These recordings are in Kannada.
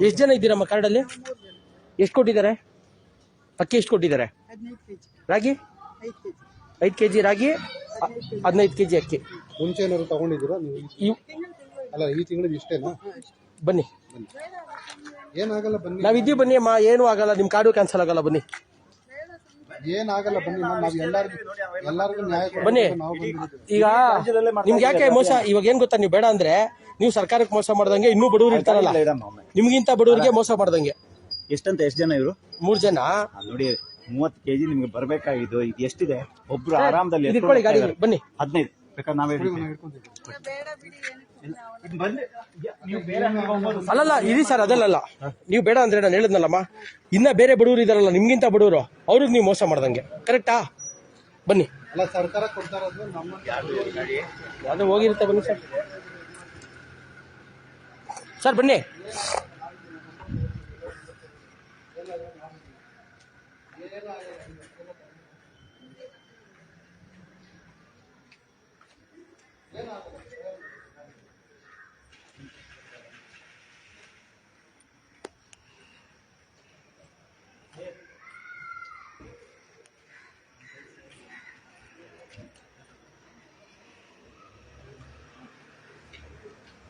ಎಷ್ಟು ಜನ ಇದ್ದೀರಮ್ಮ ಕಾರ್ಡಲ್ಲಿ? ಎಷ್ಟು ಕೊಟ್ಟಿದ್ದಾರೆ? ಅಕ್ಕಿ ಎಷ್ಟು ಕೊಟ್ಟಿದ್ದಾರೆ? ರಾಗಿ 5 kg ರಾಗಿ, 15 kg ಅಕ್ಕಿ. ಮುಂಚೆ ಏನಾದ್ರು ತಗೊಂಡಿದ್ದೀರಾ ನೀವು? ಅಲ್ಲ, ಈ ತಿಂಗಳಿಗೆ ಇಷ್ಟೇನಾ? ಬನ್ನಿ, ಏನಾಗಲ್ಲ ಬನ್ನಿ. ನಾವಿದ್ದೀವಿ ಬನ್ನಿ ಅಮ್ಮ, ಏನೂ ಆಗಲ್ಲ. ನಿಮ್ಮ ಕಾರ್ಡು ಕ್ಯಾನ್ಸಲ್ ಆಗಲ್ಲ. ಬನ್ನಿ, ಏನಾಗಲ್ಲ ಬನ್ನಿ. ನಾವು ಎಲ್ಲರಿಗೂ ನ್ಯಾಯ ಬನ್ನಿ. ಈಗ ನಿಮ್ಗೆ ಯಾಕೆ ಮೋಸ? ಇವಾಗ ಏನ್ ಗೊತ್ತಾ, ನೀವು ಬೇಡ ಅಂದ್ರೆ ನೀವು ಸರ್ಕಾರಕ್ಕೆ ಮೋಸ ಮಾಡ್ದಂಗೆ ಇನ್ನೂ ಬಡವರು ಇರ್ತಾರಲ್ಲ, ನಿಮ್ಗಿಂತ ಬಡವರಿಗೆ ಮೋಸ ಮಾಡ್ದಂಗೆ. ಎಷ್ಟು ಜನ ಇವರು? 3 ಜನ. ನೋಡಿ, 30 kg ನಿಮ್ಗೆ ಬರ್ಬೇಕಾಗಿದ್ದು ಇದು ಎಷ್ಟಿದೆ? ಒಬ್ರು ಆರಾಮದಲ್ಲಿ ಗಾಡಿ ಬನ್ನಿ. 15 ಬೇಕಾದ್ರೆ ನಾವೇ ಅಲ್ಲಲ್ಲ ಇರಿ ಸರ್, ಅದಲ್ಲಲ್ಲ. ನೀವು ಬೇಡ ಅಂದ್ರೆ ನಾನು ಹೇಳಿದ್ನಲ್ಲಮ್ಮ, ಇನ್ನ ಬೇರೆ ಬಡವರು ಇದಾರಲ್ಲ ನಿಮ್ಗಿಂತ ಬಡವರು, ಅವ್ರಿಗೆ ನೀವು ಮೋಸ ಮಾಡ್ದಂಗೆ. ಕರೆಕ್ಟಾ? ಬನ್ನಿ. ಸರ್ಕಾರ ಅದು ಹೋಗಿರುತ್ತೆ. ಬನ್ನಿ ಸರ್. ಸರ್ ಬನ್ನಿ.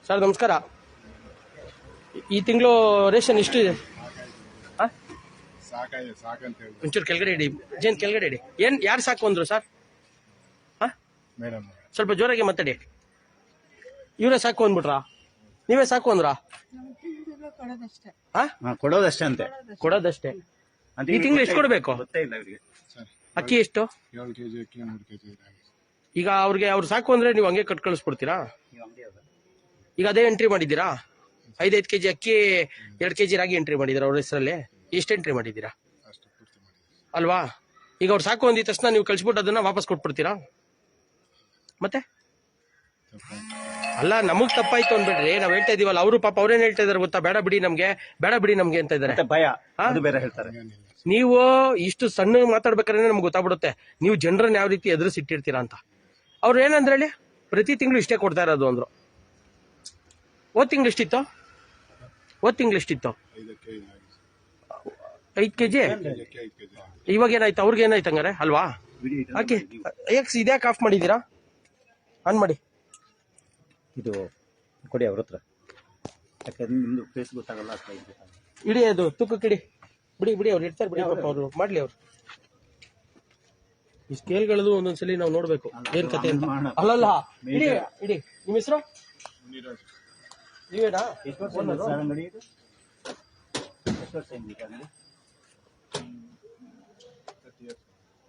ಸರ್ ನಮಸ್ಕಾರ. ಈ ತಿಂಗಳು ರೇಷನ್ ಎಷ್ಟು ಇದೆ? ಒಂಚೂರು ಕೆಳಗಡೆ ಇಡಿ, ಜೇನ್ ಕೆಳಗಡೆ ಇಡಿ. ಯಾರು ಸಾಕು ಅಂದ್ರು ಸರ್? ಸ್ವಲ್ಪ ಜೋರಾಗಿ ಮಾತಾಡಿ. ಇವರೇ ಸಾಕು ಅಂದ್ಬಿಟ್ರಾ? ನೀವೇ ಸಾಕು ಅಂದ್ರಾ? ಕೊಡೋದಷ್ಟೇ ಅಂತೆ. ಕೊಡೋದಷ್ಟೇ. ಈ ತಿಂಗಳು ಎಷ್ಟು ಕೊಡ್ಬೇಕು? ಅಕ್ಕಿ ಎಷ್ಟು? 7 kg ಅಕ್ಕಿ, 3 kg. ಈಗ ಅವ್ರು ಸಾಕು ಅಂದ್ರೆ ನೀವು ಹಂಗೆ ಕಟ್ ಕಳಿಸ್ಬಿಡ್ತೀರಾ? ಈಗ ಅದೇ ಎಂಟ್ರಿ ಮಾಡಿದ್ದೀರಾ? 5 kg ಅಕ್ಕಿ, 2 kg ರಾಗಿ ಎಂಟ್ರಿ ಮಾಡಿದ್ದೀರಾ ಅವ್ರ ಹೆಸರಲ್ಲಿ? ಎಷ್ಟು ಎಂಟ್ರಿ ಮಾಡಿದ್ದೀರಾ ಅಲ್ವಾ? ಈಗ ಅವ್ರು ಸಾಕು ಅಂದಿದ ತಕ್ಷಣ ನೀವು ಕಳ್ಸಿಬಿಟ್ಟು ಅದನ್ನ ವಾಪಸ್ ಕೊಟ್ಬಿಡ್ತೀರಾ? ಮತ್ತೆ ಅಲ್ಲ, ನಮಗ್ ತಪ್ಪಾಯ್ತು ಅಂದ್ಬಿಡ್ರಿ. ನಾವ್ ಹೇಳ್ತಾ ಇದೀವಲ್ಲ, ಅವರು ಪಾಪ ಅವ್ರೇನ್ ಹೇಳ್ತಾ ಇದಾರೆ ಗೊತ್ತಾ? ಬೇಡ ಬಿಡಿ ನಮ್ಗೆ, ಬೇಡ ಬಿಡಿ ನಮ್ಗೆ ಅಂತ ಇದಾರೆ. ಭಯ ಬೇರೆ ಹೇಳ್ತಾರೆ. ನೀವು ಇಷ್ಟು ಸಣ್ಣ ಮಾತಾಡ್ಬೇಕಾದ್ರೆ ನಮ್ಗೆ ಗೊತ್ತಾಗ್ಬಿಡುತ್ತೆ ನೀವು ಜನರನ್ನ ಯಾವ ರೀತಿ ಎದುರಿಸಿಟ್ಟಿರ್ತೀರಾ ಅಂತ. ಅವ್ರು ಏನಂದ್ರೆ ಹೇಳಿ, ಪ್ರತಿ ತಿಂಗಳು ಇಷ್ಟೇ ಕೊಡ್ತಾ ಇರೋದು ಅಂದ್ರು. ಹೋದ್ ತಿಂಗಳು ಎಷ್ಟಿತ್ತು? 5 kg. ಇವಾಗ ಏನಾಯ್ತು? ಅವ್ರಿಗೆ ಏನಾಯ್ತು ಹಂಗಾರೆ ಅಲ್ವಾ? ಓಕೆ, ಇದ್ಯಾಕೆ ಆಫ್ ಮಾಡಿದ್ದೀರಾ? ಆನ್ ಮಾಡಿ. ಇದು ಕೊಡಿ ಅವ್ರ ಹತ್ರ, ಯಾಕಂದ್ರೆ ನಿಮ್ದು ಫೇಸ್ ಗೊತ್ತಾಗಲ್ಲ. ಇಡಿ, ಅದು ತೂಕಕ್ಕಿಡಿ. ಬಿಡಿ ಅವ್ರು ಇರ್ತಾರೆ, ಬಿಡಿ ಪಾಪ ಅವ್ರು ಮಾಡ್ಲಿ. ಅವ್ರು ಈ ಸ್ಕೇಲ್ಗಳದು ಒಂದೊಂದ್ಸಲಿ ನಾವು ನೋಡ್ಬೇಕು ಏನ್ ಕತೆ ಅಂತ. ಅಲ್ಲಲ್ಲ, ಇಡಿ. ನಿಮ್ಮ ಹೆಸರು? ನೀವೇನಾ?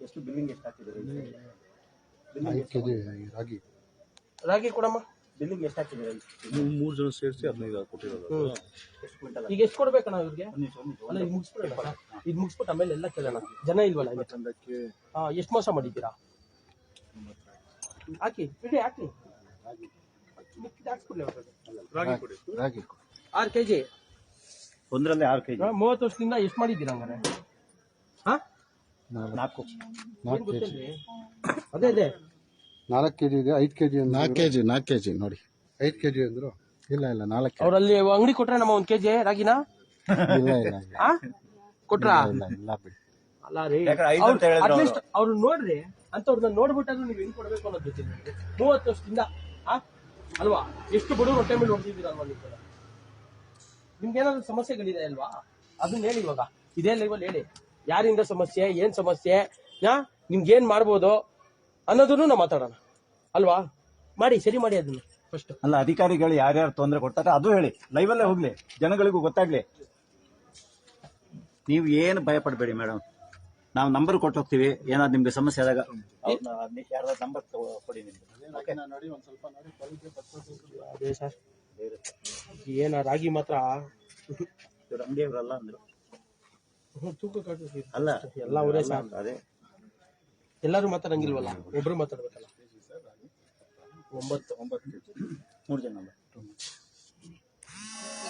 ಎಷ್ಟು ಬಿಲ್ಲಿಂಗ್ ಎಷ್ಟು ಹಾಕಿದ್ದಾರೆ? 5 kg ರಾಗಿ ಕೊಡಮ್ಮ. ಬಿಲ್ಲಿಂಗ್ ಎಷ್ಟು ಹಾಕಿದ್ದಾರೆ? 3 ಜನ ಸೇರಿಸಿ 15,000 ಕೊಟ್ಟಿರೋದು. ಈಗ ಎಷ್ಟು ಕೊಡ್ಬೇಕಣ್ಣ ಇವ್ರಿಗೆ? ಅಲ್ಲ, ಇದು ಮುಗಿಸ್ಬಿಡೋಣ. ಇದು ಮುಗಿಸ್ಬಿಟ್ಟು ಆಮೇಲೆ ಎಲ್ಲ ಕೇಳೋಣ. ಜನ ಇಲ್ವಲ್ಲ ಈಗ. ಎಷ್ಟು ಮೋಸ ಮಾಡಿದ್ದೀರಾ? ಹಾಕಿ 6 kg. ಒಂದರಲ್ಲಿ 6 kg. 30 ವರ್ಷದಿಂದ ಎಷ್ಟು ಮಾಡಿದ್ದೀರಾ ಹಂಗಾರೆ? 4 ಅದೇ 4 kg ಇದೆ. 5 kg 4 kg ನೋಡಿ. 5 kg ಅಂದ್ರು. ಇಲ್ಲ 4 kg. ಅವ್ರಲ್ಲಿ ಅಂಗಡಿ ಕೊಟ್ರೆ ನಮ್ಮ 1 kg ರಾಗಿನ ಇಲ್ಲ ಕೊಟ್ರ? ಇಲ್ಲ ಬಿಡಿ. ಅಲ್ಲ ರೀ, ಅಟ್ಲೀಸ್ಟ್ ಅವ್ರು ನೋಡ್ರಿ ಅಂತವ್ರನ್ನ ನೋಡ್ಬಿಟ್ಟಾದ್ರು ನೀವು ಹೆಂಗ್ ಕೊಡ್ಬೇಕು ಅನ್ನೋದು ಗೊತ್ತಿಲ್ಲ. 30 ವರ್ಷದಿಂದ ಅಲ್ವಾ? ಎಷ್ಟು ಬಡವರು ಹೊಟ್ಟೆ ಮೇಲೆ ಹೊಡೆದಿದ್ದೀರಲ್ವಾ ನೀವು? ನಿಮ್ಗೆ ಏನಾದ್ರು ಸಮಸ್ಯೆಗಳಿದೆ ಅಲ್ವಾ? ಅದನ್ನ ಹೇಳಿ ಇವಾಗ ಇದೇ ಲೈವಲ್ಲಿ ಹೇಳಿ. ಯಾರಿಂದ ಸಮಸ್ಯೆ, ಏನ್ ಸಮಸ್ಯೆ, ನಿಮ್ಗೆ ಏನ್ ಮಾಡ್ಬೋದು ಅನ್ನೋದನ್ನು ನಾವು ಮಾತಾಡೋಣ ಅಲ್ವಾ? ಮಾಡಿ, ಸರಿ ಮಾಡಿ ಅದನ್ನ ಫಸ್ಟ್. ಅಲ್ಲ, ಅಧಿಕಾರಿಗಳು ಯಾರ್ಯಾರು ತೊಂದರೆ ಕೊಡ್ತಾರೆ ಅದು ಹೇಳಿ, ಲೈವಲ್ಲೇ ಹೋಗ್ಲಿ, ಜನಗಳಿಗೂ ಗೊತ್ತಾಗ್ಲಿ. ನೀವು ಏನು ಭಯ ಪಡಬೇಡಿ ಮೇಡಮ್, ನಾವು ನಂಬರ್ ಕೊಟ್ಟು ಹೋಗ್ತೀವಿ. ಏನಾದ್ರು ನಿಮ್ಗೆ ಸಮಸ್ಯೆ ಆದಾಗ ಯಾರಾದ್ರೂ ನಂಬರ್ ಕೊಡಿ ನಿಮ್ಗೆ. ಅದೇ ಸರ್, ಏನ ರಾಗಿ ಮಾತ್ರ ಇವ್ರ ಅಂಗಡಿಯವರಲ್ಲ ಅಂದ್ರು. ತೂಕ ಅಲ್ಲ, ಎಲ್ಲ ಅವರೇ ಸರ್. ಅದೇ ಎಲ್ಲರೂ ಮಾತಾಡಂಗಿಲ್ವಲ್ಲ, ಒಬ್ರು ಮಾತಾಡ್ಬೇಕಲ್ಲ. 9 3 ಜನ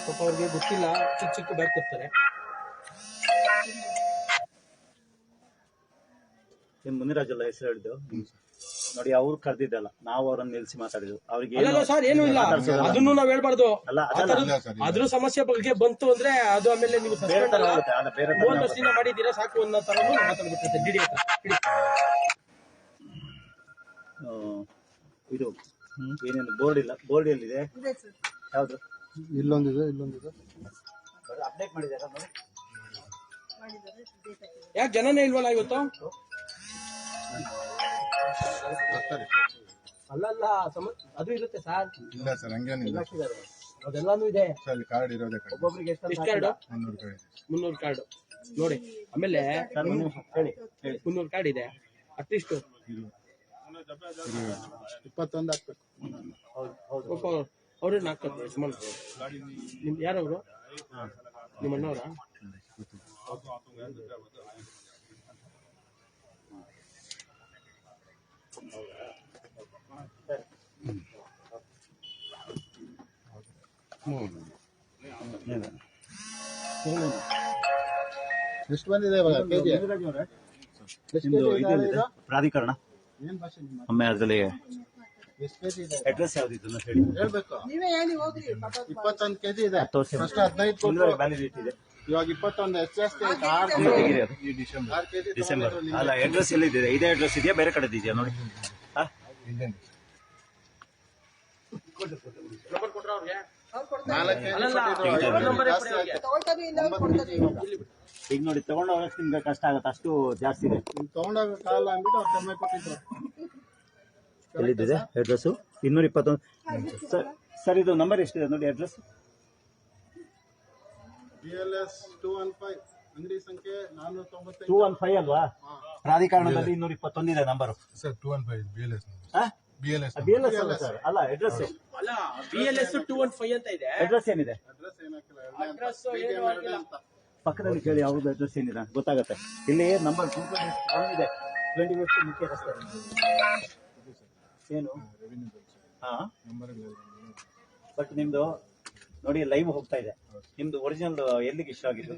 ಪಾಪ ಅವ್ರಿಗೆ ಗೊತ್ತಿಲ್ಲ, ಚಿಕ್ಕ ಬ್ಯಾಗ್ ಕೊಡ್ತಾರೆ. ಮುನಿರಾಜ್ ಅಲ್ಲ ಹೆಸರು ಹೇಳಿದ್ದು? ನೋಡಿ ಅವ್ರು ಕರೆದಿದ್ದಲ್ಲ, ನಾವು ಅವ್ರನ್ನ ನಿಲ್ಸಿ ಮಾತಾಡಿದ್ವಿ. ಅವ್ರಿಗೆ ಅಲ್ಲ ಸರ್, ಏನು ಇಲ್ಲ, ಅದನ್ನು ನಾವ್ ಹೇಳ್ಬಾರ್ದು. ಅಲ್ಲ ಅದ್ರ ಸಮಸ್ಯೆ ಬಗ್ಗೆ ಬಂತು ಅಂದ್ರೆ ಅದು ಆಮೇಲೆ ನೀವು ಬೇರೆ ಸಸ್ಪೆಂಡ್ ತರ ಅಲ್ಲ, ಆಗುತ್ತೆ. ಅಲ್ಲ ಬೇರೆ 30 ವರ್ಷದಿಂದ ಮಾಡಿದ್ದೀರಾ ಸಾಕು ಅನ್ನೋ ತರನು ಮಾತಾಡ್ಬಿಟ್ಟಿರುತ್ತೆ. ಡಿಡಿ ಹತ್ರ ಹಿಡಿ. ಇದು ಏನೇನು ಬೋರ್ಡ್ ಇಲ್ಲ, ಬೋರ್ಡ್ ಎಲ್ಲಿದೆ? ಯಾವ್ದು? ಇಲ್ಲೊಂದಿದೆ ಅಪ್ಡೇಟ್ ಮಾಡಿದಾರ ನೋಡಿ. ಯಾಕೆ ಜನನೇ ಇಲ್ವಲ್ಲ ಇವತ್ತು? ಅಲ್ಲಲ್ಲ, ಅದು ಇರುತ್ತೆ ಸರ್. ಇಲ್ಲ ಸರ್, ಹಂಗೇನಿಲ್ಲ. ಅದೆಲ್ಲಾನು ಇದೆ. ಕಾರ್ಡ್ ಇರೋದೇ ಒಬ್ಬೊಬ್ರಿಗೆ ಎಷ್ಟು ಕಾರ್ಡು? 300 ಕಾರ್ಡು ನೋಡಿ. ಆಮೇಲೆ ಹೇಳಿ 300 ಕಾರ್ಡ್ ಇದೆ. ಅಟ್ಲೀಸ್ಟ್ 21 ಹಾಕ್ಬೇಕು. ಅವ್ರೇ ನಾಲ್ಕು ಯಜಮಾನ್. ನಿಮ್ ಯಾರವರು? ನಿಮ್ಮ ಅಣ್ಣವ್ರ? ಎಷ್ಟು ಬಂದಿದೆ ಇವಾಗ ಕೆಜಿ? ಪ್ರಾಧಿಕರಣ ಏನ್ ಭಾಷೆ ನಿಮ್ಮ? ಒಮ್ಮೆ ಅದರಲ್ಲಿ ಎಷ್ಟು ಕೆಜಿ ಇದೆ? ಅಡ್ರೆಸ್ ಯಾವ್ದಿತ್ತು ಹೇಳಿ. ಹೇಳ್ಬೇಕು. 21 ಕೆಜಿ ಇದೆ. 10 ವರ್ಷ ಫಸ್ಟ್ 15 ಕೊಟ್ಟು ವ್ಯಾಲಿಡಿಟಿ ಇದೆ. ಇವಾಗ 21 ಹೆಚ್ಚು ಜಾಸ್ತಿ ಆಯ್ತು. 6 ಕೆಜಿ ಡಿಸೆಂಬರ್. ಅಲ್ಲ, ಅಡ್ರೆಸ್ ಎಲ್ಲಿದೆ? ಇದೇ ಅಡ್ರೆಸ್ ಇದೆಯಾ, ಬೇರೆ ಕಡೆ ಇದೆಯಾ ನೋಡಿ. ನಂಬರ್ ಕೊಟ್ರ ಅವ್ರಿಗೆ? 4 ಕೆಜಿ ಜಾಸ್ತಿ ಆಯ್ತು. ಈಗ ನೋಡಿ, ತಗೊಂಡು ಹೋಗಕ್ಕೆ ನಿಮ್ಗೆ ಕಷ್ಟ ಆಗುತ್ತೆ, ಅಷ್ಟು ಜಾಸ್ತಿ ಇದೆ. ತಗೊಂಡೋಗ ಕಾಲ ಅಂದ್ಬಿಟ್ಟು ಅವ್ರು ಕಮ್ಮಿ ಕೊಟ್ಟಿದ್ರು. ಎಲ್ಲಿದೆ ಅಡ್ರೆಸ್? 221. ಸರ್ ಇದು ನಂಬರ್ ಎಷ್ಟಿದೆ ನೋಡಿ ಅಡ್ರೆಸ್? BLS 215 ಅಂಗಡಿ ಸಂಖ್ಯೆ 495. 215 ಅಲ್ವಾ? ಪ್ರಾಧಿಕಾರಣದಲ್ಲಿ 221 ಇದೆ ನಂಬರ್. Sir 215 BLS. BLS ಅಲ್ಲ ಸರ್, ಅಲ್ಲ ಅಡ್ರೆಸ್. ಅಲ್ಲ, BLS 215 ಅಂತ ಇದೆ. ಅಡ್ರೆಸ್ ಏನಿದೆ? ಅಡ್ರೆಸ್ ಏನಾಕಿಲ್ಲ. ಅಡ್ರೆಸ್ ಏನು ಆಗಿಲ್ಲ. ಪಕ್ಕದಲ್ಲಿ ಕೇಳಿ ಅವ್ರದ್ದು ಅಡ್ರೆಸ್ ಏನಿದೆ ಗೊತ್ತಾಗತ್ತೆ. ಇಲ್ಲಿ ನಂಬರ್ 221 ಇದೆ, 25 ಮುಖ್ಯ ರಸ್ತೆ. ಏನು? ಹಾ, ಬಟ್ ನಿಮ್ದು ನೋಡಿ ಲೈವ್ ಹೋಗ್ತಾ ಇದೆ. ನಿಮ್ದು ಒರಿಜಿನಲ್ ಎಲ್ಲಿಗೆ ಇಶ್ಯೂ ಆಗಿದ್ದು?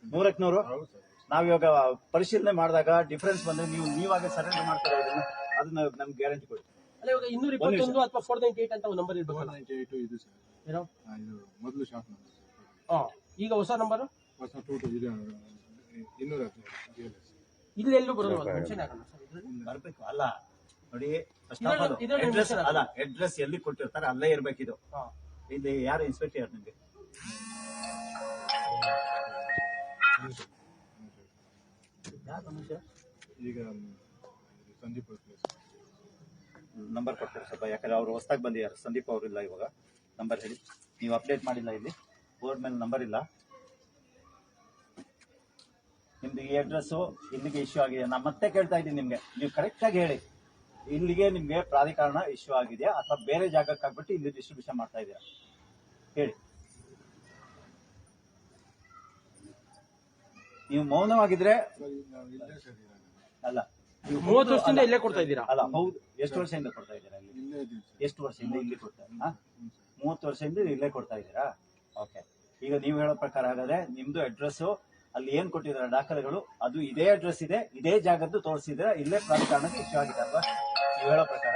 100ಕ್ಕೆ 100. ನಾವಿವಾಗ ಪರಿಶೀಲನೆ ಮಾಡಿದಾಗ ಡಿಫರೆನ್ಸ್ ಬಂದ್ರೆ ನೀವಾಗ ಸರೆಂಡರ್ ಮಾಡ್ತಾರೆ ಇದನ್ನ, ಅದನ್ನ ನಮ್ಗೆ ಗ್ಯಾರಂಟಿ ಕೊಡಿ. ಅಲ್ಲ, ಇವಾಗ 221 ಅಥವಾ 498 ಅಂತ ಒಂದು ನಂಬರ್ ಇರ್ಬೇಕು. 498 ಇದು ಸರ್. ಏನೋ ಇದು ಮೊದಲು ಶಾಪ್ ನಂಬರ್. ಈಗ ಹೊಸ ನಂಬರ್ ಹೊಸ 22 ಇದೆ 215 BLS. ಇಲ್ಲಿ ಎಲ್ಲೂ ಬರೋದು ಮೆನ್ಷನ್ ಆಗಲ್ಲ ಸರ್ ಇದ್ರಲ್ಲಿ. ಬರ್ಬೇಕು. ಅಲ್ಲ ನೋಡಿ, ಇದ್ರಲ್ಲಿ ಅಡ್ರೆಸ್ ಅಲ್ಲ, ಅಡ್ರೆಸ್ ಎಲ್ಲಿ ಕೊಟ್ಟಿರ್ತಾರೆ ಅಲ್ಲೇ ಇರ್ಬೇಕಿದು. ಇಲ್ಲಿ ಯಾರು ಇನ್ಸ್ಪೆಕ್ಟರ್ ನಿಮ್ಗೆ? ಈಗ ಸಂದೀಪ್ ನಂಬರ್ ಕೊಡ್ತಾರೆ ಸ್ವಲ್ಪ, ಯಾಕಂದ್ರೆ ಅವ್ರು ಹೊಸದಾಗಿ ಬಂದಿದ್ದಾರೆ. ಸಂದೀಪ್ ಅವರು ಇಲ್ಲ ಇವಾಗ. ನಂಬರ್ ಹೇಳಿ. ನೀವು ಅಪ್ಡೇಟ್ ಮಾಡಿಲ್ಲ, ಇಲ್ಲಿ ಬೋರ್ಡ್ ಮೇಲೆ ನಂಬರ್ ಇಲ್ಲ. ನಿಮ್ದು ಈ ಅಡ್ರೆಸ್ ಇಲ್ಲಿಗೆ ಇಶ್ಯೂ ಆಗಿದೆ. ನಾನು ಮತ್ತೆ ಕೇಳ್ತಾ ಇದ್ದೀನಿ ನಿಮ್ಗೆ, ನೀವು ಕರೆಕ್ಟ್ ಆಗಿ ಹೇಳಿ, ಇಲ್ಲಿಗೆ ನಿಮ್ಗೆ ಪ್ರಾಧಿಕಾರಣ ಇಶ್ಯೂ ಆಗಿದೆಯಾ ಅಥವಾ ಬೇರೆ ಜಾಗಕ್ಕೆ ಆಗ್ಬಿಟ್ಟು ಇಲ್ಲಿ ಡಿಸ್ಟ್ರಿಬ್ಯೂಷನ್ ಮಾಡ್ತಾ ಇದ್ದೀರಾ? ಹೇಳಿ. ನೀವು ಮೌನವಾಗಿದ್ರೆ ಅಲ್ಲ, 30 ವರ್ಷದಿಂದ ಇಲ್ಲೇ ಕೊಡ್ತಾ ಇದ್ದೀರಾ? ಅಲ್ಲ, ಹೌದು. ಎಷ್ಟು ವರ್ಷದಿಂದ ಕೊಡ್ತಾ ಇದ್ದೀರಾ ಇಲ್ಲಿ? ಎಷ್ಟು ವರ್ಷದಿಂದ ಇಲ್ಲಿ ಕೊಡ್ತಾ? 30 ವರ್ಷದಿಂದ ಇಲ್ಲೇ ಕೊಡ್ತಾ ಇದ್ದೀರಾ? ಓಕೆ. ಈಗ ನೀವು ಹೇಳೋ ಪ್ರಕಾರ ಹಾಗಾದ್ರೆ ನಿಮ್ದು ಅಡ್ರೆಸ್ ಅಲ್ಲಿ ಏನ್ ಕೊಟ್ಟಿದ್ದಾರೆ ದಾಖಲೆಗಳು, ಅದು ಇದೇ ಅಡ್ರೆಸ್ ಇದೆ, ಇದೇ ಜಾಗದ್ದು ತೋರಿಸಿದ್ರೆ ಇಲ್ಲೇ ಪ್ರಾಧಿಕಾರಣಕ್ಕೆ ಇಶ್ಯೂ ಆಗಿದೆ ಅಲ್ವಾ? ನೀವು ಹೇಳೋ ಪ್ರಕಾರ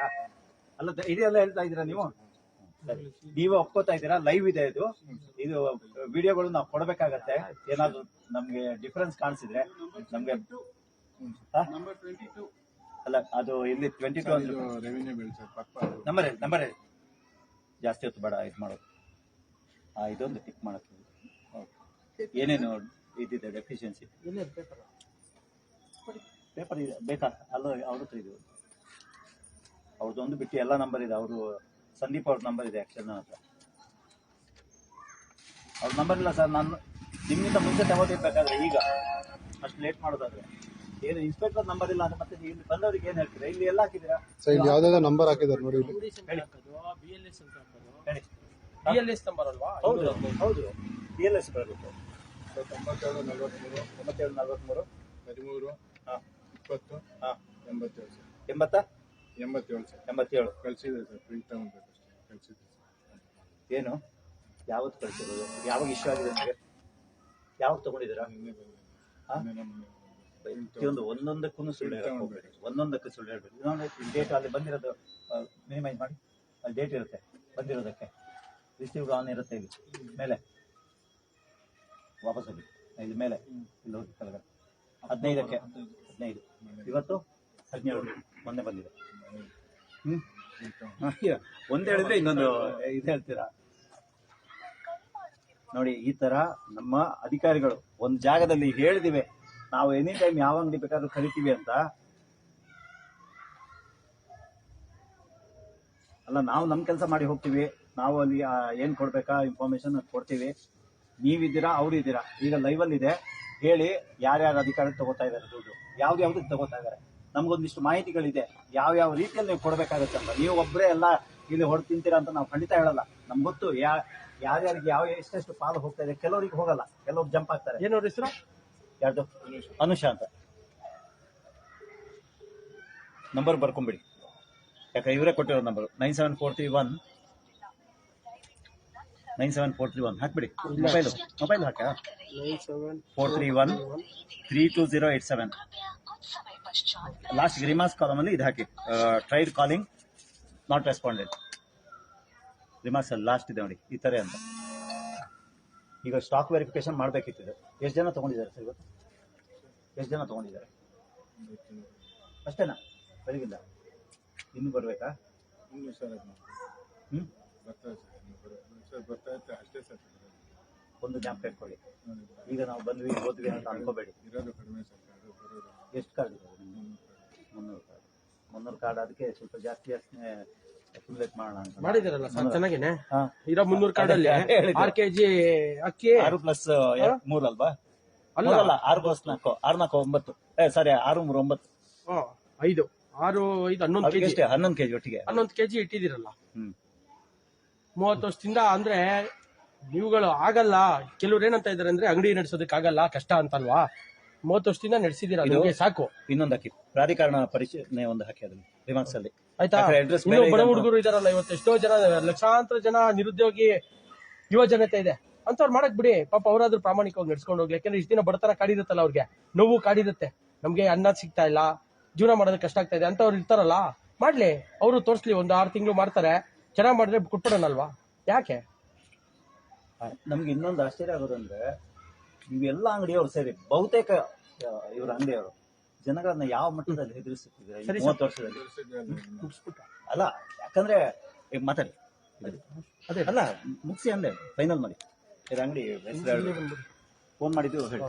ಅಲ್ಲ, ಇದೆಲ್ಲ ಹೇಳ್ತಾ ಇದ್ದೀರಾ ನೀವು? ನೀವು ಒಪ್ಕೋತಾ ಇದ್ದೀರಾ? ಲೈವ್ ಇದೆ ಇದು. ಇದು ವಿಡಿಯೋಗಳು ನಾವು ಕೊಡ್ಬೇಕಾಗತ್ತೆ. ಏನಾದ್ರು ನಮ್ಗೆ ಡಿಫರೆನ್ಸ್ ಕಾಣಿಸಿದ್ರೆ ನಮ್ಗೆ ಅಲ್ಲ, ಅದು ಇಲ್ಲಿ 22 ನಂಬರ್ ಹೇಳಿ. ಜಾಸ್ತಿ ಹೊತ್ತು ಬೇಡ ಇದು ಮಾಡೋದು. ಇದೊಂದು ಟಿಕ್ ಮಾಡಕ್ಕೆ ಏನೇನು ಇದಿದೆ ಡೆಫಿಷಿಯನ್ಸಿ? ಪೇಪರ್ ಇದೆ ಬೇಕಾ? ಅಲ್ಲ, ಅವ್ರ ಹತ್ರ ಇದೆ. ಅವ್ರದ್ದೊಂದು ಬಿಟ್ಟು ಎಲ್ಲ ನಂಬರ್ ಇದೆ. ಅವರು ಸಂದೀಪ್ ಅವ್ರ ನಂಬರ್ ಇದೆ ಆಕ್ಚುಲಿ ನನ್ನ ಹತ್ರ. ಅವ್ರ ನಂಬರ್ ಇಲ್ಲ ಸರ್. ನಾನು ನಿಮ್ಗಿಂತ ಮುಂಚೆ ತಗೋತಿರ್ಬೇಕಾದ್ರೆ, ಈಗ ಅಷ್ಟು ಲೇಟ್ ಮಾಡೋದಾದ್ರೆ ಏನು ಇನ್ಸ್ಪೆಕ್ಟರ್ ನಂಬರ್ ಇಲ್ಲ ಅಂತ ಮತ್ತೆ ಇಲ್ಲಿ ಬಂದವರಿಗೆ ಏನ್ ಹೇಳ್ತೀರಾ? ಇಲ್ಲಿ ಎಲ್ಲ ಹಾಕಿದ್ದೀರಾ? ಇಲ್ಲಿ ಯಾವ್ದಾದ್ರು ನಂಬರ್ ಹಾಕಿದ್ದಾರೆ ನೋಡಿ. BLS ಅಂತ ಹಾಕೋದು. ಹೇಳಿ. BLS ನಂಬರ್ ಅಲ್ವಾ? ಹೌದು, BLS ಬರುತ್ತೆ. 97 43 97 43 13 ಹಾಂ 20 ಹಾಂ 87 ಸರ್. 87 ಸರ್. 87 ಕಳಿಸಿದೆ ಸರ್. ಪ್ರಿಂಟ್ ತಗೊಂಡ್ಬೇಕಷ್ಟೇ ಕಳಿಸಿದೆ ಸರ್. ಏನು ಯಾವತ್ತು ಕಳಿಸಿರೋದು? ಯಾವಾಗ ಇಶ್ಯೂ ಆಗಿದೆ ನಿಮಗೆ? ಯಾವಾಗ ತಗೊಂಡಿದ್ದೀರಾ? ಪ್ರತಿಯೊಂದು ಒಂದೊಂದಕ್ಕೂ ಸುಳ್ಳು ಹೇಳಕ್ ಹೋಗ್ಬೇಡಿ, ಒಂದೊಂದಕ್ಕೂ ಸುಳ್ಳು ಹೇಳ್ಬೇಡಿ. ಇನ್ನೊಂದು ಡೇಟ್ ಅಲ್ಲಿ ಬಂದಿರೋದು ಮಿನಿಮೈಸ್ ಮಾಡಿ, ಅಲ್ಲಿ ಡೇಟ್ ಇರುತ್ತೆ ಬಂದಿರೋದಕ್ಕೆ, ರಿಸೀವ್ಡ್ ಆನ್ ಇರುತ್ತೆ. ಇಲ್ಲಿ ಮೇಲೆ ವಾಪಸ್ ಹೋಗಿ, ಇಲ್ಲಿ ಮೇಲೆ ಇಲ್ಲಿ ಹೋಗಿ ಕೆಳಗಡೆ 15ಕ್ಕೆ 15, ಇವತ್ತು 17 ಮೊನ್ನೆ ಬಂದಿದೆ. ಒಂದ್ ಹೇಳಿದ್ರೆ ಇನ್ನೊಂದು ಇದು ಹೇಳ್ತೀರಾ ನೋಡಿ. ಈ ತರ ನಮ್ಮ ಅಧಿಕಾರಿಗಳು ಒಂದ್ ಜಾಗದಲ್ಲಿ ಹೇಳಿದಿವೆ, ನಾವು ಎನಿ ಟೈಮ್ ಯಾವ ಅಂಗಡಿ ಬೇಕಾದ್ರೂ ಕರಿತೀವಿ ಅಂತ ಅಲ್ಲ. ನಾವು ನಮ್ ಕೆಲಸ ಮಾಡಿ ಹೋಗ್ತೀವಿ, ನಾವು ಅಲ್ಲಿ ಏನ್ ಕೊಡ್ಬೇಕಾ ಇನ್ಫಾರ್ಮೇಶನ್ ಕೊಡ್ತೀವಿ. ನೀವಿದ್ದೀರಾ, ಅವ್ರು ಇದ್ದೀರಾ. ಈಗ ಲೈವಲ್ಲಿ ಇದೆ, ಹೇಳಿ ಯಾರ್ಯಾರ ಅಧಿಕಾರಿ ತಗೋತಾ ಇದಾರೆ ದುಡ್ಡು, ಯಾವ್ದಕ್ಕೆ ತಗೋತಾ ಇದಾರೆ, ನಮ್ಗೊಂದಿಷ್ಟು ಮಾಹಿತಿಗಳಿದೆ, ಯಾವ ರೀತಿಯಲ್ಲಿ ನೀವು ಕೊಡ್ಬೇಕಾಗತ್ತೆ ಅಂತ. ನೀವು ಒಬ್ಬರೇ ಎಲ್ಲ ಇಲ್ಲಿ ಹೊಡೆದು ತಿಂತೀರಾ ಅಂತ ನಾವು ಖಂಡಿತ ಹೇಳಲ್ಲ. ನಮ್ಗೆ ಗೊತ್ತು ಯಾರ್ಯಾರಿಗೆ ಎಷ್ಟೆಷ್ಟು ಪಾಲು ಹೋಗ್ತಾ ಇದೆ. ಕೆಲವರಿಗೆ ಹೋಗಲ್ಲ, ಕೆಲವ್ರು ಜಂಪ್ ಆಗ್ತಾರೆ. ಏನವ್ರ ಹೆಸರು? ಯಾರ್ದು? ಅನುಷಾ ಅಂತ. ನಂಬರ್ ಬರ್ಕೊಂಬಿಡಿ, ಯಾಕೆ ಇವರೇ ಕೊಟ್ಟಿರೋ ನಂಬರ್ 97431 ಹಾಕ್ಬಿಡಿ. ಮೊಬೈಲ್ ಹಾಕ 9743132087. ಲಾಸ್ಟ್ ರಿಮಾರ್ಕ್ಸ್ ಕಾಲಮ್ ಅಲ್ಲಿ ಇದು ಹಾಕಿ, tried calling not responded. Remarks ಅಲ್ಲಿ ಲಾಸ್ಟ್ ಇದೆ ನೋಡಿ, ಈ ತರ ಅಂತ. ಈಗ ಸ್ಟಾಕ್ ವೆರಿಫಿಕೇಶನ್ ಮಾಡ್ಬೇಕಿತ್ತು. ಎಷ್ಟು ಜನ ತಗೊಂಡಿದ್ದಾರೆ ಸರ್ ಇವತ್ತು? ಎಷ್ಟು ಜನ ತಗೊಂಡಿದ್ದಾರೆ? ಅಷ್ಟೇನಾ? ಬೆಳಗಿಂದ ಇನ್ನು ಬರ್ಬೇಕಾ? ಒಂದು ಜ್ಞಾಪಕ ಇಟ್ಕೊಳ್ಳಿ, ಈಗ ನಾವು ಬಂದ್ವಿ ಹೋದ್ವಿ ಅಂತ ಅನ್ಕೋಬೇಡಿ. ಎಷ್ಟು ಕಾರ್ಡ್ ಇದೆ? 300 ಕಾರ್ಡ್. ಅದಕ್ಕೆ ಸ್ವಲ್ಪ ಜಾಸ್ತಿ ಅಕ್ಯುಮುಲೇಟ್ ಮಾಡೋಣ ಅಂತ ಮಾಡಿದಾರಲ್ಲ ಸರ್, ಚೆನ್ನಾಗೇನೆ. ಇರೋ 300 ಕಾರ್ಡ್ ಅಲ್ಲಿ 6 kg ಅಕ್ಕಿ, 6 + 3 ಅಲ್ವಾ? ಅಲ್ಲ 6 + 4 6 4 9. ಸಾರಿ 6 3 9. 5 6 5 11 kg. 11 kg ಒಟ್ಟಿಗೆ 11 kg ಇಟ್ಟಿದಿರಲ್ಲ. 30 ವರ್ಷದಿಂದ ಅಂದ್ರೆ ನೀವುಗಳು ಆಗಲ್ಲ. ಕೆಲವ್ರು ಏನಂತ ಇದಾರೆ ಅಂದ್ರೆ ಅಂಗಡಿ ನಡೆಸೋದಕ್ಕೆ ಆಗಲ್ಲ, ಕಷ್ಟ ಅಂತಲ್ವಾ. 30 ವರ್ಷದಿಂದ ನಡೆಸಿದೀರ, ಸಾಕು. ಇನ್ನೊಂದು ಹಾಕಿ, ಪ್ರಾಧಿಕಾರಣ ಪರಿಶೀಲನೆ ಒಂದು ಹಾಕಿ ಅದನ್ನು ರಿಮಾರ್ಕ್ಸ್ ಅಲ್ಲಿ, ಆಯ್ತಾ? ಇನ್ನು ಬಡ ಹುಡುಗರು ಇದಾರಲ್ಲ, ಇವತ್ತು ಎಷ್ಟೋ ಜನ, ಲಕ್ಷಾಂತರ ಜನ ನಿರುದ್ಯೋಗಿ ಯುವ ಜನತೆ ಇದೆ, ಅಂತವ್ರು ಮಾಡಕ್ ಬಿಡಿ. ಪಾಪ ಅವರಾದ್ರೂ ಪ್ರಾಮಾಣಿಕವಾಗಿ ನಡ್ಸ್ಕೊಂಡು ಹೋಗ್ಲಿ. ಯಾಕಂದ್ರೆ ಇಷ್ಟು ದಿನ ಬಡತನ ಕಾಡಿರುತ್ತಲ್ಲ, ಅವ್ರಿಗೆ ನೋವು ಕಾಡಿರುತ್ತೆ. ನಮ್ಗೆ ಅನ್ನ ಸಿಗ್ತಾ ಇಲ್ಲ, ಜೀವನ ಮಾಡೋದಕ್ಕೆ ಕಷ್ಟ ಆಗ್ತಾ ಇದೆ ಅಂತವ್ರು ಇರ್ತಾರಲ್ಲ, ಮಾಡ್ಲಿ. ಅವರು ತೋರಿಸ್ಲಿ, ಒಂದು 6 ತಿಂಗಳು ಮಾಡ್ತಾರೆ, ಚೆನ್ನಾಗ್ ಮಾಡಿದ್ರೆ ಕೊಟ್ಬಿಡೋಣಲ್ವಾ? ಯಾಕೆ? ನಮ್ಗೆ ಇನ್ನೊಂದು ಆಶ್ಚರ್ಯ ಆಗೋದಂದ್ರೆ, ಇವೆಲ್ಲ ಅಂಗಡಿಯವರು ಸೇರಿ ಬಹುತೇಕ ಇವ್ರ ಅಂಗಡಿಯವರು ಜನಗಳನ್ನ ಯಾವ ಮಟ್ಟದಲ್ಲಿ ಹೆದರಿಸುತ್ತಿದ್ದಾರೆ 30 ವರ್ಷದಲ್ಲಿ. ಅಲ್ಲ, ಯಾಕಂದ್ರೆ ಈಗ ಮಾತಾಡಿ, ಅದೇ ಅಲ್ಲ ಮುಗಿಸಿ ಅಂದೆ, ಫೈನಲ್ ಮಾಡಿ. ಅಂಗಡಿ ಫೋನ್ ಮಾಡಿದ್ದು ಹೇಳಿ.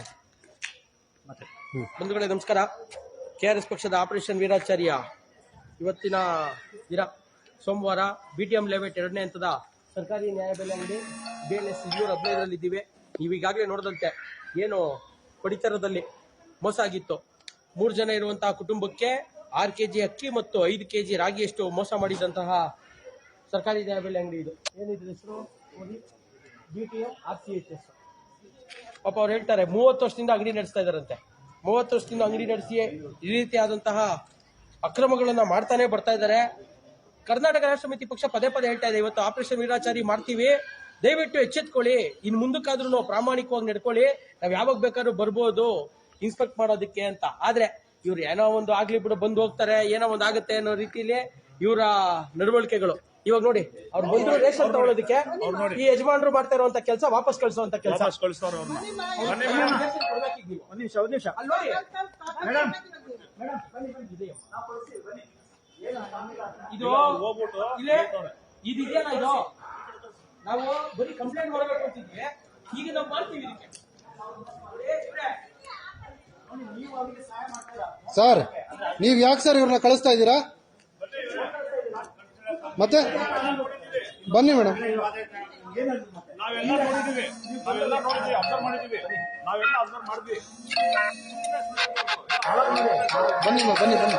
ಬಂಧುಗಳೇ ನಮಸ್ಕಾರ. KRS ಪಕ್ಷದ ಆಪರೇಷನ್ ವೀರಾಚಾರ್ಯ ಇವತ್ತಿನ ದಿನ ಸೋಮವಾರ BTM ಲೇಔಟ್ 2ನೇ ಹಂತದ ಸರ್ಕಾರಿ ನ್ಯಾಯಬೆಲೆ ಅಂಗಡಿ BLS 15 ಇದ್ದೀವಿ. ನೀವು ಈಗಾಗಲೇ ನೋಡಿದಂತೆ ಏನು ಪಡಿತರದಲ್ಲಿ ಮೋಸ ಆಗಿತ್ತು. 3 ಜನ ಇರುವಂತಹ ಕುಟುಂಬಕ್ಕೆ 6 kg ಅಕ್ಕಿ ಮತ್ತು 5 kg ರಾಗಿಯಷ್ಟು ಮೋಸ ಮಾಡಿದಂತಹ ಸರ್ಕಾರಿ ನ್ಯಾಯಬೆಲೆ ಅಂಗಡಿ ಇದು. ಏನಿದೆ ಹೆಸರು? BTM RCHS. ಪಾಪ ಅವ್ರು ಹೇಳ್ತಾರೆ 30 ವರ್ಷದಿಂದ ಅಂಗಡಿ ನಡೆಸ್ತಾ ಇದಾರಂತೆ. 30 ವರ್ಷದಿಂದ ಅಂಗಡಿ ನಡೆಸಿ ಈ ರೀತಿಯಾದಂತಹ ಅಕ್ರಮಗಳನ್ನ ಮಾಡ್ತಾನೆ ಬರ್ತಾ ಇದ್ದಾರೆ. ಕರ್ನಾಟಕ ರಾಷ್ಟ್ರ ಸಮಿತಿ ಪಕ್ಷ ಪದೇ ಹೇಳ್ತಾ ಇದೆ, ಇವತ್ತು ಆಪರೇಷನ್ ವೀರಾಚಾರಿ ಮಾಡ್ತೀವಿ, ದಯವಿಟ್ಟು ಎಚ್ಚೆತ್ಕೊಳ್ಳಿ. ಇನ್ನು ಮುಂದಕ್ಕಾದ್ರೂ ಪ್ರಾಮಾಣಿಕವಾಗಿ ನಡ್ಕೊಳ್ಳಿ. ನಾವ್ ಯಾವಾಗ ಬೇಕಾದ್ರೂ ಬರ್ಬೋದು ಇನ್ಸ್ಪೆಕ್ಟ್ ಮಾಡೋದಕ್ಕೆ ಅಂತ. ಆದ್ರೆ ಇವ್ರು ಏನೋ ಒಂದು ಆಗ್ಲಿ ಬಿಡು, ಬಂದು ಹೋಗ್ತಾರೆ, ಏನೋ ಒಂದು ಆಗುತ್ತೆ ಅನ್ನೋ ರೀತಿಯಲ್ಲಿ ಇವರ ನಡವಳಿಕೆಗಳು. ಇವಾಗ ನೋಡಿ, ಅವ್ರು ಬಂದ್ರು ರೇಷನ್ ತಗೊಳ್ಳೋದಕ್ಕೆ, ಈ ಯಜಮಾನರು ಮಾಡ್ತಾ ಇರುವಂತ ಕೆಲಸ ವಾಪಸ್ ಕಳಿಸುವಂತ ಕೆಲಸ. ಇದು ಇದೆಯಲ್ಲ, ಇದು ನಾವು ಬರೀ ಕಂಪ್ಲೇಂಟ್ ಮಾಡಬೇಕು ಅಂತಿದ್ವಿ, ಈಗ ನಾವು ಮಾಡ್ತೀವಿ. ಸರ್, ನೀವ್ ಯಾಕೆ ಸರ್ ಇವ್ರನ್ನ ಕಳಿಸ್ತಾ ಇದ್ದೀರಾ? ಮತ್ತೆ ಬನ್ನಿ ಮೇಡಮ್. ಬನ್ನಿ ಬನ್ನಿ ಬನ್ನಿ.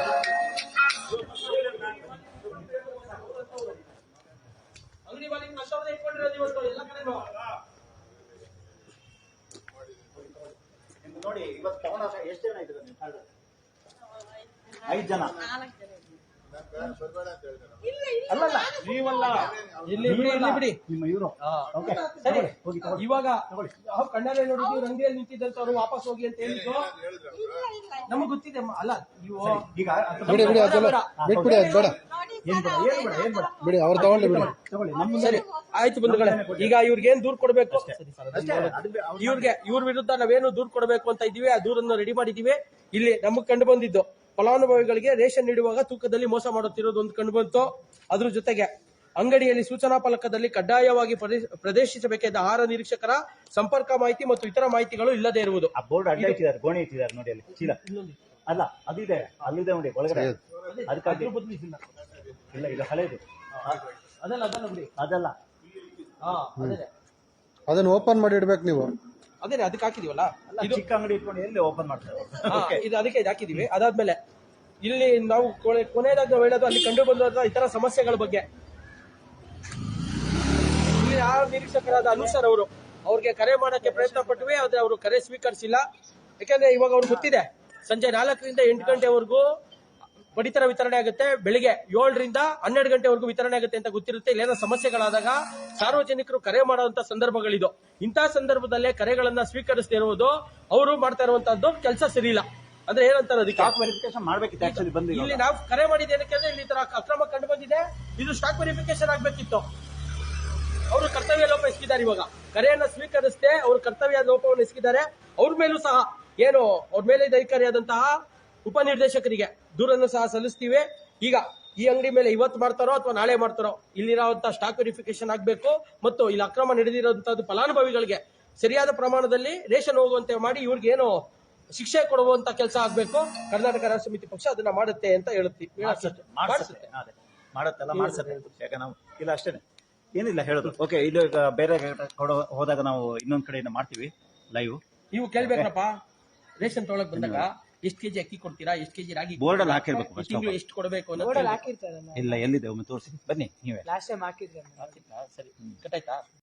ಅಂಗಡಿ ಮಾಲೀಕ ನಷ್ಟವನ್ನ ಇಟ್ಕೊಂಡಿರೋದು ಇವತ್ತು ಎಲ್ಲ ಕಡೆನೂ. ನೋಡಿ, ಇವತ್ತು ತಗೊಂಡಾಗ ಎಷ್ಟು ಜನ ಇದ್ರು? 5 ಜನ. ಅಲ್ಲಲ್ಲ ನೀವಲ್ಲ, ಇಲ್ಲಿ ಬಿಡಿ. ನಿಮ್ಮ ಇವರು ಓಕೆ ಸರಿ, ಹೋಗಿ ತಗೊಳ್ಳಿ. ಇವಾಗ ನಾವು ಕಣ್ಣಾರೆ ನೋಡಿದ್ವಿ, ರಂಗಿಯಲ್ಲಿ ನಿಂತಿದ್ದಂತವ್ರು ವಾಪಸ್ ಹೋಗಿ ಅಂತ ಹೇಳಿದ್ರು. ನಮಗ್ ಗೊತ್ತಿದೆ ಅಲ್ಲ ನೀವು ಈಗ ಬಿಡಿ ಬಿಡಿ ಅದೆಲ್ಲ ಬಿಟ್ಬಿಡಿ, ಅದು ಬೇಡ ಏನ್ ಬೇಡ ಬಿಡಿ, ಅವ್ರು ತಗೊಂಡು ಬಿಡಿ. ತಗೊಳ್ಳಿ ನಮ್ಮ ಸರಿ ಆಯ್ತು ಬಂಧುಗಳೇ. ಈಗ ಇವ್ರಿಗೆ ಏನ್ ದೂರ್ ಕೊಡ್ಬೇಕು, ಇವ್ರ ವಿರುದ್ಧ ನಾವೇನು ದೂರ್ ಕೊಡಬೇಕು ಅಂತ ಇದೀವಿ, ಆ ದೂರನ್ನು ರೆಡಿ ಮಾಡಿದೀವಿ. ಇಲ್ಲಿ ನಮಗ್ ಕಂಡು ಬಂದಿದ್ದು ಫಲಾನುಭವಿಗಳಿಗೆ ರೇಷನ್ ನೀಡುವಾಗ ತೂಕದಲ್ಲಿ ಮೋಸ ಮಾಡುತ್ತಿರೋದು ಒಂದು ಕಂಡು ಬಂತು. ಅದ್ರ ಜೊತೆಗೆ ಅಂಗಡಿಯಲ್ಲಿ ಸೂಚನಾ ಫಲಕದಲ್ಲಿ ಕಡ್ಡಾಯವಾಗಿ ಪ್ರದರ್ಶಿಸಬೇಕಾದ ಆಹಾರ ನಿರೀಕ್ಷಕರ ಸಂಪರ್ಕ ಮಾಹಿತಿ ಮತ್ತು ಇತರ ಮಾಹಿತಿಗಳು ಇಲ್ಲದೆ ಇರುವುದು. ಆ ಬೋರ್ಡ್ ಅಡ್ಡ ಇಟ್ಟಿದ್ದಾರೆ, ಗೋಣಿ ಇಟ್ಟಿದ್ದಾರೆ ನೋಡಿ ಅಲ್ಲಿ ಚೀಲ. ಅಲ್ಲ ಅದಿದೆ, ಅಲ್ಲಿದೆ ನೋಡಿ ಒಳಗಡೆ. ಅದಕ್ಕಾಗಿ ಇಲ್ಲ, ಇದು ಹಳೇದು. ಅದಲ್ಲ ಬಿಡಿ, ಅದಲ್ಲ, ಅದನ್ನ ಓಪನ್ ಮಾಡಿ ಇಡ್ಬೇಕು ನೀವು. ಅದೇನೆ ಅದಕ್ಕೆ ಹಾಕಿದೀವಲ್ಲ, ಇದು ಚಿಕ್ಕ ಅಂಗಡಿ ಇಟ್ಕೊಂಡು ಎಲ್ಲಿ ಓಪನ್ ಮಾಡ್ತಾರೆ. ಇದು ಅದಕ್ಕೆ ಇದು ಹಾಕಿದೀವಿ. ಅದಾದ್ಮೇಲೆ ಇಲ್ಲಿ ನಾವು ಕೊನೆಯದಾಗಿ ನಾವು ಹೇಳೋದು ಅಲ್ಲಿ ಕಂಡು ಬಂದ ಇತರ ಸಮಸ್ಯೆಗಳ ಬಗ್ಗೆ. ಇಲ್ಲಿ ಆ ನಿರೀಕ್ಷಕರಾದ ಅನುಸರ್ ಅವರು ಅವ್ರಿಗೆ ಕರೆ ಮಾಡಕ್ಕೆ ಪ್ರಯತ್ನ ಪಟ್ವಿ, ಆದ್ರೆ ಅವರು ಕರೆ ಸ್ವೀಕರಿಸಿಲ್ಲ. ಯಾಕಂದ್ರೆ ಇವಾಗ ಅವ್ರಿಗೆ ಗೊತ್ತಿದೆ ಸಂಜೆ 4ರಿಂದ 8 ಗಂಟೆವರೆಗೂ ಪಡಿತರ ವಿತರಣೆ ಆಗುತ್ತೆ, ಬೆಳಿಗ್ಗೆ 7ರಿಂದ 12 ಗಂಟೆವರೆಗೂ ವಿತರಣೆ ಆಗುತ್ತೆ ಅಂತ ಗೊತ್ತಿರುತ್ತೆ. ಇಲ್ಲೇನೋ ಸಮಸ್ಯೆಗಳಾದಾಗ ಸಾರ್ವಜನಿಕರು ಕರೆ ಮಾಡುವಂತ ಸಂದರ್ಭಗಳಿದು. ಇಂತಹ ಸಂದರ್ಭದಲ್ಲೇ ಕರೆಗಳನ್ನ ಸ್ವೀಕರಿಸದೇ ಇರುವುದು ಅವರು ಮಾಡ್ತಾ ಇರುವಂತದ್ದು ಕೆಲಸ ಸರಿ ಇಲ್ಲ. ಅಂದ್ರೆ ಏನಂತಾರೆ ಅದಕ್ಕೆ ಸ್ಟಾಕ್ ವೆರಿಫಿಕೇಶನ್ ಮಾಡ್ಬೇಕಿತ್ತು ಆಕ್ಚುಲಿ. ಬಂದು ಇಲ್ಲಿ ನಾವು ಕರೆ ಮಾಡಿದ ಏನಕ್ಕೆ ಅಂದ್ರೆ ಇಲ್ಲಿ ತರ ಅಕ್ರಮ ಕಂಡು ಬಂದಿದೆ, ಇದು ಸ್ಟಾಕ್ ವೆರಿಫಿಕೇಶನ್ ಆಗ್ಬೇಕಿತ್ತು. ಅವರು ಕರ್ತವ್ಯ ಲೋಪ ಎಸಗಿದ್ದಾರೆ. ಇವಾಗ ಕರೆಯನ್ನ ಸ್ವೀಕರಿಸದೆ ಅವರು ಕರ್ತವ್ಯ ಲೋಪವನ್ನು ಎಸಗಿದ್ದಾರೆ. ಅವ್ರ ಮೇಲೂ ಸಹ ಏನು ಅವ್ರ ಮೇಲೆ ಅಧಿಕಾರಿಯಾದಂತಹ ಉಪನಿರ್ದೇಶಕರಿಗೆ ದೂರನ್ನು ಸಹ ಸಲ್ಲಿಸ್ತೀವಿ. ಈಗ ಈ ಅಂಗಡಿ ಮೇಲೆ ಇವತ್ತು ಮಾಡ್ತಾರೋ ಅಥವಾ ನಾಳೆ ಮಾಡ್ತಾರೋ ಇಲ್ಲಿರುವಂತಹ ಸ್ಟಾಕ್ ವೆರಿಫಿಕೇಶನ್ ಆಗಬೇಕು ಮತ್ತು ಇಲ್ಲಿ ಅಕ್ರಮ ನಡೆದಿರುವಂತದ್ದು ಫಲಾನುಭವಿಗಳಿಗೆ ಸರಿಯಾದ ಪ್ರಮಾಣದಲ್ಲಿ ರೇಷನ್ ಹೋಗುವಂತೆ ಮಾಡಿ ಇವ್ರಿಗೆ ಏನು ಶಿಕ್ಷೆ ಕೊಡುವಂತ ಕೆಲಸ ಆಗ್ಬೇಕು. ಕರ್ನಾಟಕ ರಾಷ್ಟ್ರ ಸಮಿತಿ ಪಕ್ಷ ಅದನ್ನ ಮಾಡುತ್ತೆ ಅಂತ ಹೇಳುತ್ತೀವಿ. ಮಾಡತ್ತಲ್ಲ, ಮಾಡ್ಸತ್ತೆ. ಯಾಕೆ ನಾವು ಇಲ್ಲ ಅಷ್ಟೇನೆ, ಏನಿಲ್ಲ ಹೇಳೋದು. ಓಕೆ, ಇದು ಈಗ ಬೇರೆ ಹೋದಾಗ ನಾವು ಇನ್ನೊಂದ್ ಕಡೆಯಿಂದ ಮಾಡ್ತೀವಿ ಲೈವ್. ನೀವು ಕೇಳ್ಬೇಕಪ್ಪ, ರೇಷನ್ ತೊಗೊಳಕ್ ಬಂದಾಗ ಎಷ್ಟು ಕೆಜಿ ಅಕ್ಕಿ ಕೊಡ್ತೀರಾ, ಎಷ್ಟು ಕೆಜಿ ರಾಗಿ ಬೋರ್ಡ್ ಅಲ್ಲಿ ಹಾಕಿರ್ಬೇಕು. ತಿಂಗಳು ಎಷ್ಟು ಕೊಡಬೇಕು ಅನ್ನೋದು ಇಲ್ಲ, ಎಲ್ಲಿದೆ ಒಮ್ಮೆ ತೋರಿಸಿ ಬನ್ನಿ ನೀವೇ. ಸರಿ ಕಟ್ಟಾಯ್ತಾ?